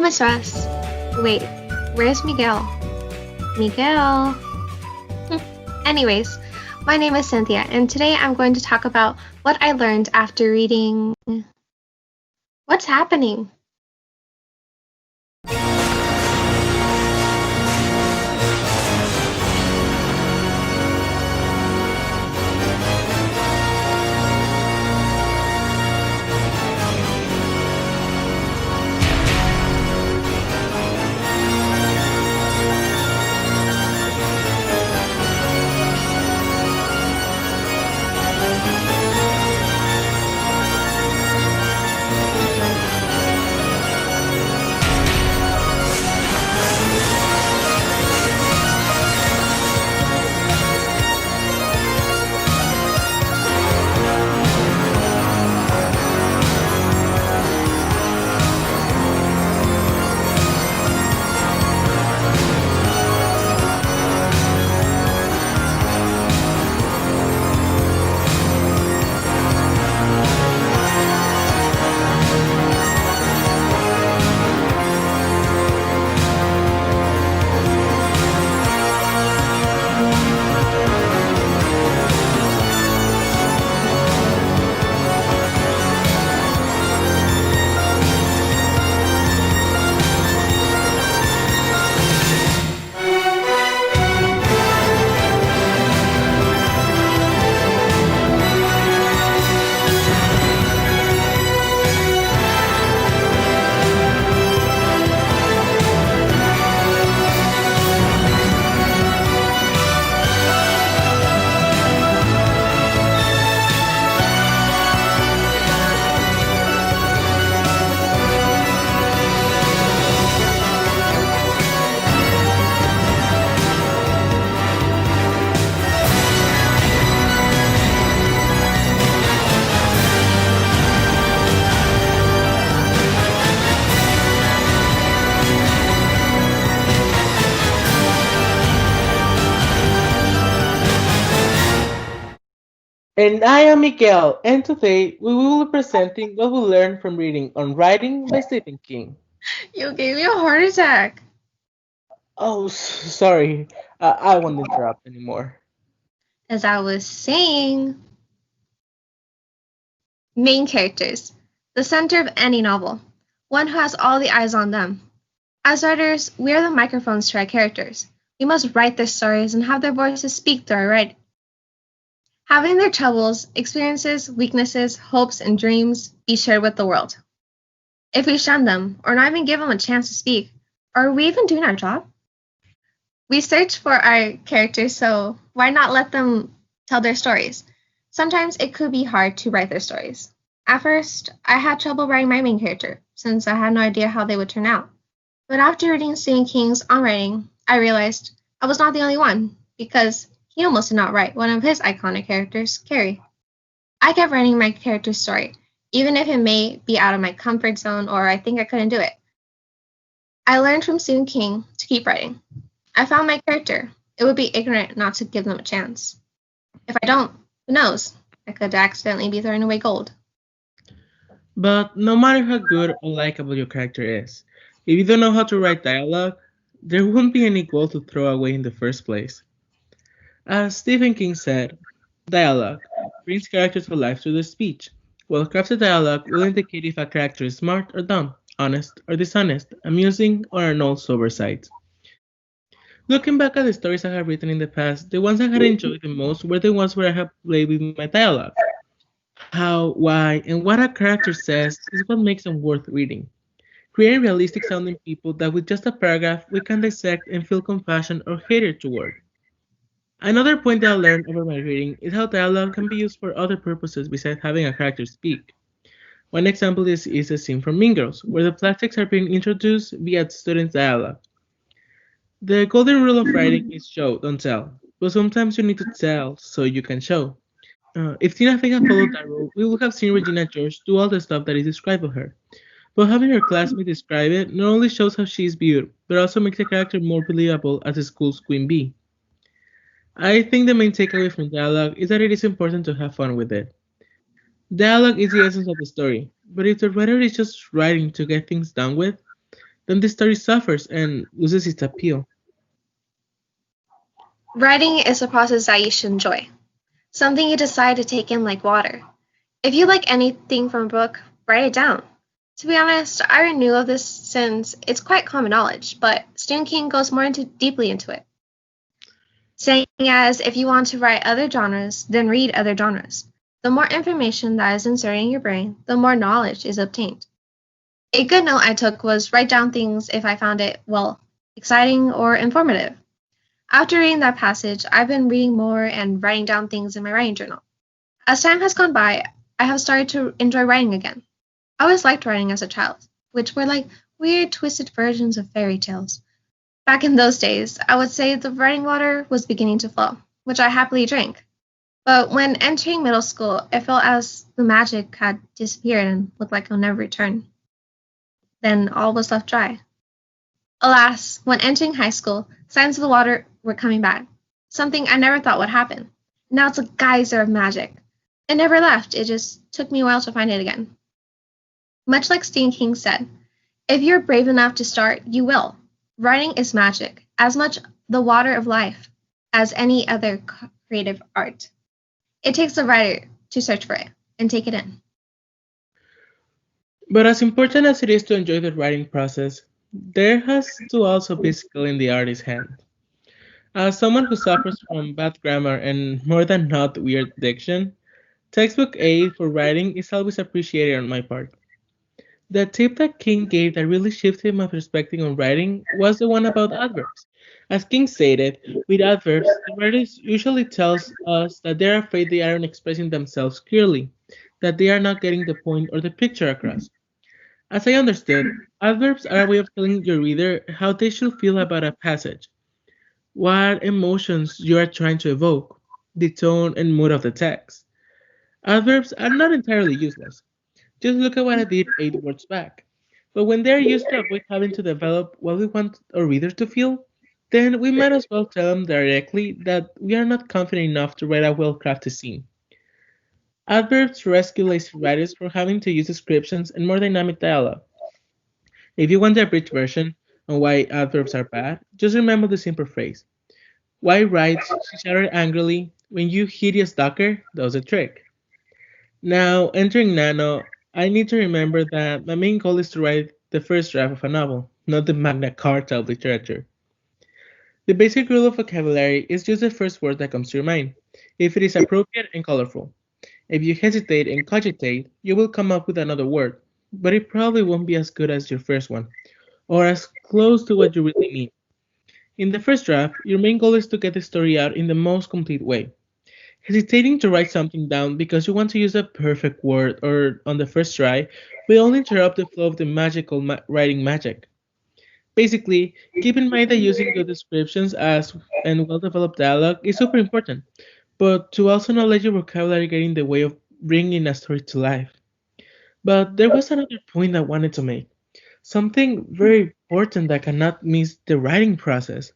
much stress. Wait, where's Miguel? Miguel. Anyways, my name is Cinthia, and today I'm going to talk about what I learned after reading. What's happening? And I am Miguel, and today we will be presenting what we learned from reading on Writing by Stephen King. You gave me a heart attack. Oh, sorry, I won't interrupt anymore. As I was saying, main characters, the center of any novel, one who has all the eyes on them. As writers, we are the microphones to our characters. We must write their stories and have their voices speak through our writing. Having their troubles, experiences, weaknesses, hopes, and dreams be shared with the world. If we shun them, or not even give them a chance to speak, are we even doing our job? We search for our characters, so why not let them tell their stories? Sometimes it could be hard to write their stories. At first, I had trouble writing my main character, since I had no idea how they would turn out. But after reading Stephen King's On Writing, I realized I was not the only one, because he almost did not write one of his iconic characters, Carrie. I kept writing my character's story, even if it may be out of my comfort zone or I think I couldn't do it. I learned from Stephen King to keep writing. I found my character. It would be ignorant not to give them a chance. If I don't, who knows? I could accidentally be throwing away gold. But no matter how good or likable your character is, if you don't know how to write dialogue, there won't be any gold to throw away in the first place. As Stephen King said, dialogue brings characters to life through their speech. Well-crafted dialogue will indicate if a character is smart or dumb, honest or dishonest, amusing or an old sober side. Looking back at the stories I have written in the past, the ones I had enjoyed the most were the ones where I have played with my dialogue. How, why, and what a character says is what makes them worth reading. Creating realistic sounding people that with just a paragraph we can dissect and feel compassion or hatred toward. Another point that I learned over my reading is how dialogue can be used for other purposes besides having a character speak. One example is a scene from Mean Girls, where the plastics are being introduced via students' dialogue. The golden rule of writing is show, don't tell, but sometimes you need to tell so you can show. If Tina Fey had followed that rule, we would have seen Regina George do all the stuff that is described of her. But having her classmate describe it not only shows how she is viewed, but also makes the character more believable as the school's queen bee. I think the main takeaway from dialogue is that it is important to have fun with it. Dialogue is the essence of the story, but if the writer is just writing to get things done with, then the story suffers and loses its appeal. Writing is a process that you should enjoy, something you decide to take in like water. If you like anything from a book, write it down. To be honest, I already knew of this since it's quite common knowledge, but Stephen King goes more deeply into it, saying as if you want to write other genres, then read other genres. The more information that is inserted in your brain, the more knowledge is obtained. A good note I took was write down things if I found it, well, exciting or informative. After reading that passage, I've been reading more and writing down things in my writing journal. As time has gone by, I have started to enjoy writing again. I always liked writing as a child, which were like weird, twisted versions of fairy tales. Back in those days, I would say the writing water was beginning to flow, which I happily drank. But when entering middle school, it felt as the magic had disappeared and looked like it'll never return. Then all was left dry. Alas, when entering high school, signs of the water were coming back, something I never thought would happen. Now it's a geyser of magic. It never left, it just took me a while to find it again. Much like Stephen King said, if you're brave enough to start, you will. Writing is magic, as much the water of life as any other creative art. It takes the writer to search for it and take it in. But as important as it is to enjoy the writing process, there has to also be skill in the artist's hand. As someone who suffers from bad grammar and more than not weird diction, textbook aid for writing is always appreciated on my part. The tip that King gave that really shifted my perspective on writing was the one about adverbs. As King stated, with adverbs, the writer usually tells us that they're afraid they aren't expressing themselves clearly, that they are not getting the point or the picture across. As I understood, adverbs are a way of telling your reader how they should feel about a passage, what emotions you are trying to evoke, the tone and mood of the text. Adverbs are not entirely useless. Just look at what I did 8 words back. But when they're used to avoid having to develop what we want our readers to feel, then we might as well tell them directly that we are not confident enough to write a well crafted scene. Adverbs rescue lazy writers from having to use descriptions and more dynamic dialogue. If you want the abridged version on why adverbs are bad, just remember the simple phrase. Why write, she shouted angrily, when you hideous ducker does the trick. Now, entering Nano, I need to remember that my main goal is to write the first draft of a novel, not the Magna Carta of literature. The basic rule of vocabulary is just the first word that comes to your mind, if it is appropriate and colorful. If you hesitate and cogitate, you will come up with another word, but it probably won't be as good as your first one, or as close to what you really mean. In the first draft, your main goal is to get the story out in the most complete way. Hesitating to write something down because you want to use a perfect word or on the first try will only interrupt the flow of the magical writing magic. Basically, keep in mind that using good descriptions as and well-developed dialogue is super important, but to also not let your vocabulary get in the way of bringing a story to life. But there was another point I wanted to make. Something very important that cannot miss the writing process.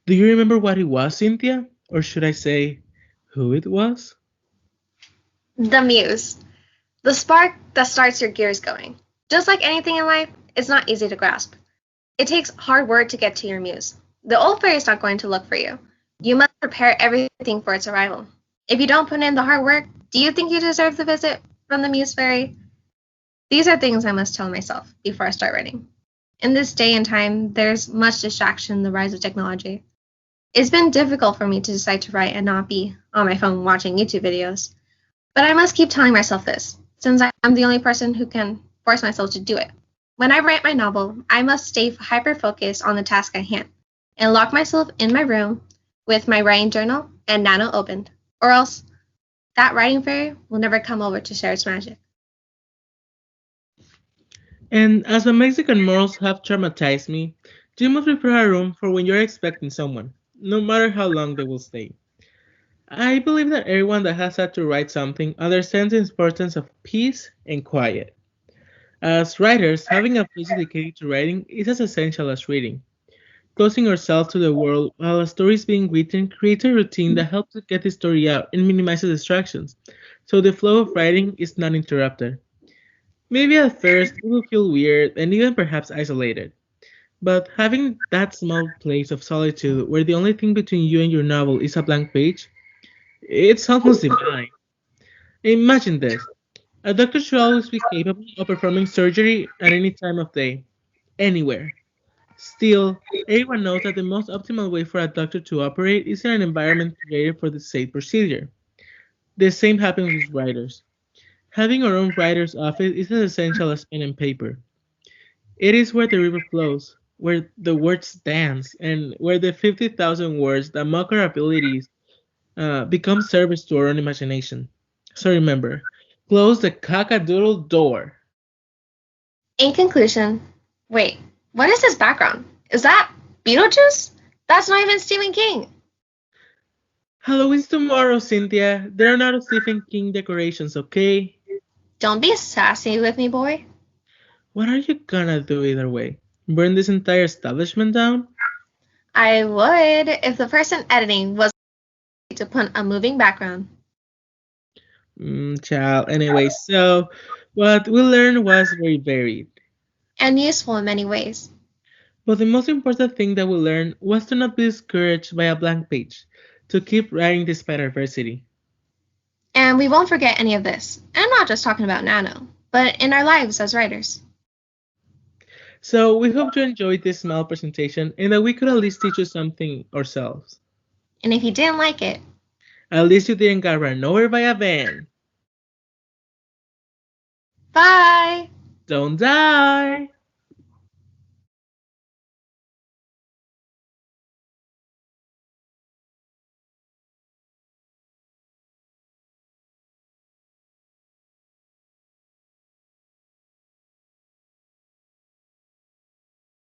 Do you remember what it was, Cynthia? Or should I say, who it was? The muse, the spark that starts your gears going. Just like anything in life, it's not easy to grasp. It takes hard work to get to your muse. The old fairy is not going to look for you. You must prepare everything for its arrival. If you don't put in the hard work, do you think you deserve the visit from the muse fairy? These are things I must tell myself before I start writing. In this day and time, there's much distraction in the rise of technology. It's been difficult for me to decide to write and not be on my phone watching YouTube videos. But I must keep telling myself this, since I'm the only person who can force myself to do it. When I write my novel, I must stay hyper-focused on the task at hand and lock myself in my room with my writing journal and Nano opened, or else that writing fairy will never come over to share its magic. And as my Mexican morals have traumatized me, you must prepare a room for when you're expecting someone, no matter how long they will stay. I believe that everyone that has had to write something understands the importance of peace and quiet. As writers, having a place dedicated to writing is as essential as reading. Closing yourself to the world while a story is being written creates a routine that helps to get the story out and minimizes distractions, so the flow of writing is not interrupted. Maybe at first it will feel weird and even perhaps isolated. But having that small place of solitude where the only thing between you and your novel is a blank page, it's almost divine. Imagine this. A doctor should always be capable of performing surgery at any time of day, anywhere. Still, everyone knows that the most optimal way for a doctor to operate is in an environment created for the safe procedure. The same happens with writers. Having our own writer's office is as essential as pen and paper. It is where the river flows, where the words dance, and where the 50,000 words that mock our abilities become service to our own imagination. So remember, close the cockadoodle door. In conclusion, wait, what is this background? Is that Beetlejuice? That's not even Stephen King. Halloween's tomorrow, Cynthia. There are not Stephen King decorations, okay? Don't be sassy with me, boy. What are you gonna do either way? Burn this entire establishment down? I would if the person editing was to put a moving background. Child. Anyway, so what we learned was very varied. And useful in many ways. But the most important thing that we learned was to not be discouraged by a blank page, to keep writing despite adversity. And we won't forget any of this. And I'm not just talking about Nano, but in our lives as writers. So we hope you enjoyed this small presentation and that we could at least teach you something ourselves. And if you didn't like it, At least you didn't get run over by a van. bye! Don't die!